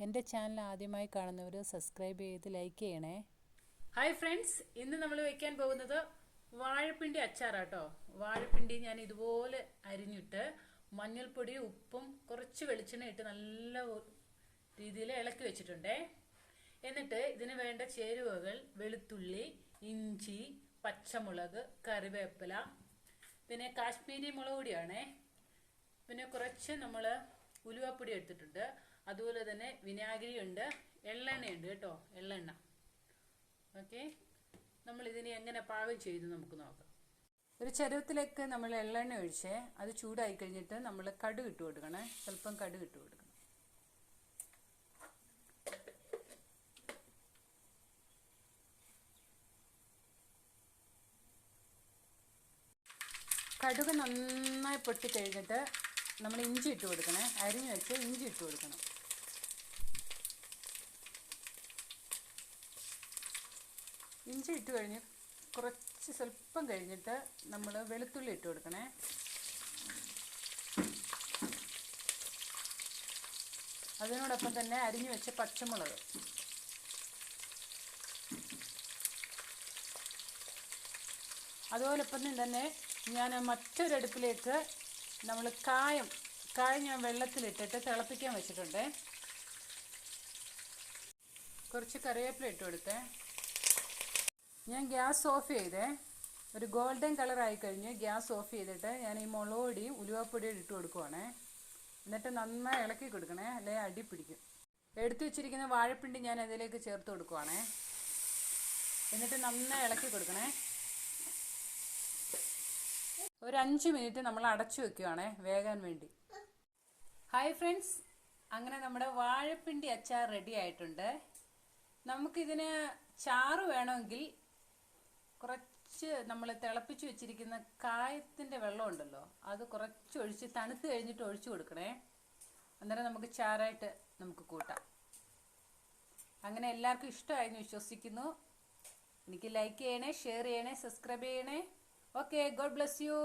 എൻ്റെ ചാനൽ ആദ്യമായി കാണുന്നവർ സബ്സ്ക്രൈബ് ചെയ്ത് ലൈക്ക് ചെയ്യണേ. ഹായ് ഫ്രണ്ട്സ്, ഇന്ന് നമ്മൾ വയ്ക്കാൻ പോകുന്നത് വാഴപ്പിണ്ടി അച്ചാറാട്ടോ. വാഴപ്പിണ്ടി ഞാൻ ഇതുപോലെ അരിഞ്ഞിട്ട് മഞ്ഞൾപ്പൊടി, ഉപ്പും കുറച്ച് വെളിച്ചെണ്ണ ഇട്ട് നല്ല രീതിയിൽ ഇളക്കി വെച്ചിട്ടുണ്ടേ. എന്നിട്ട് ഇതിന് വേണ്ട ചേരുവകൾ വെളുത്തുള്ളി, ഇഞ്ചി, പച്ചമുളക്, കറിവേപ്പില, പിന്നെ കാശ്മീരി മുളക് പൊടിയാണേ. പിന്നെ കുറച്ച് നമ്മൾ ഉലുവാപ്പൊടി എടുത്തിട്ടുണ്ട്. അതുപോലെ തന്നെ വിനാഗിരി ഉണ്ട്, എള്ളെണ്ണയുണ്ട് കേട്ടോ, എള്ളെണ്ണ. ഓക്കെ, നമ്മൾ ഇതിനെ എങ്ങനെ പാകം ചെയ്ത് നമുക്ക് നോക്കാം. ഒരു ചരുവത്തിലേക്ക് നമ്മൾ എള്ളെണ്ണ ഒഴിച്ച് അത് ചൂടായി കഴിഞ്ഞിട്ട് നമ്മൾ കടുക് ഇട്ട് കൊടുക്കണേ. സ്വല്പം കടുക് ഇട്ട് കൊടുക്കണം. കടുക് നന്നായി പൊട്ടിക്കഴിഞ്ഞിട്ട് നമ്മൾ ഇഞ്ചി ഇട്ട് കൊടുക്കണേ. അരിഞ്ഞ് വെച്ച് ഇഞ്ചി ഇട്ട് കൊടുക്കണം. ഇഞ്ചി ഇട്ട് കഴിഞ്ഞ് കുറച്ച് സ്വല്പം കഴിഞ്ഞിട്ട് നമ്മൾ വെളുത്തുള്ളി ഇട്ട് കൊടുക്കണേ. അതിനോടൊപ്പം തന്നെ അരിഞ്ഞു വെച്ച പച്ചമുളക്, അതുപോലൊപ്പം തന്നെ ഞാൻ മറ്റൊരടുപ്പിലേക്ക് നമ്മൾ കായം ഞാൻ വെള്ളത്തിലിട്ടിട്ട് തിളപ്പിക്കാൻ വെച്ചിട്ടുണ്ട്. കുറച്ച് കറിവേപ്പില ഇട്ട് കൊടുത്തേ. ഞാൻ ഗ്യാസ് ഓഫ് ചെയ്തേ. ഒരു ഗോൾഡൻ കളർ ആയിക്കഴിഞ്ഞ് ഗ്യാസ് ഓഫ് ചെയ്തിട്ട് ഞാൻ ഈ മുളക് പൊടിയും ഉലുവാപ്പൊടിയും ഇട്ട് കൊടുക്കുവാണേ. എന്നിട്ട് നന്നായി ഇളക്കി കൊടുക്കണേ, അല്ലെങ്കിൽ അടി പിടിക്കും. എടുത്തു വെച്ചിരിക്കുന്ന വാഴപ്പിണ്ടി ഞാൻ അതിലേക്ക് ചേർത്ത് കൊടുക്കുവാണേ. എന്നിട്ട് നന്നായി ഇളക്കി കൊടുക്കണേ. ഒരു 5 മിനിറ്റ് നമ്മൾ അടച്ചു വെക്കുകയാണേ, വേകാൻ വേണ്ടി. ഹായ് ഫ്രണ്ട്സ്, അങ്ങനെ നമ്മുടെ വാഴപ്പിണ്ടി അച്ചാർ റെഡി ആയിട്ടുണ്ട്. നമുക്കിതിന് ചാറ് വേണമെങ്കിൽ കുറച്ച് നമ്മൾ തിളപ്പിച്ച് വെച്ചിരിക്കുന്ന കായത്തിൻ്റെ വെള്ളം ഉണ്ടല്ലോ, അത് കുറച്ച് ഒഴിച്ച് തണുത്ത് കഴിഞ്ഞിട്ട് ഒഴിച്ചു കൊടുക്കണേ. അന്നേരം നമുക്ക് ചാറായിട്ട് നമുക്ക് കൂട്ടാം. അങ്ങനെ എല്ലാവർക്കും ഇഷ്ടമായെന്ന് വിശ്വസിക്കുന്നു. എനിക്ക് ലൈക്ക് ചെയ്യണേ, ഷെയർ ചെയ്യണേ, സബ്സ്ക്രൈബ് ചെയ്യണേ. Okay, God bless you.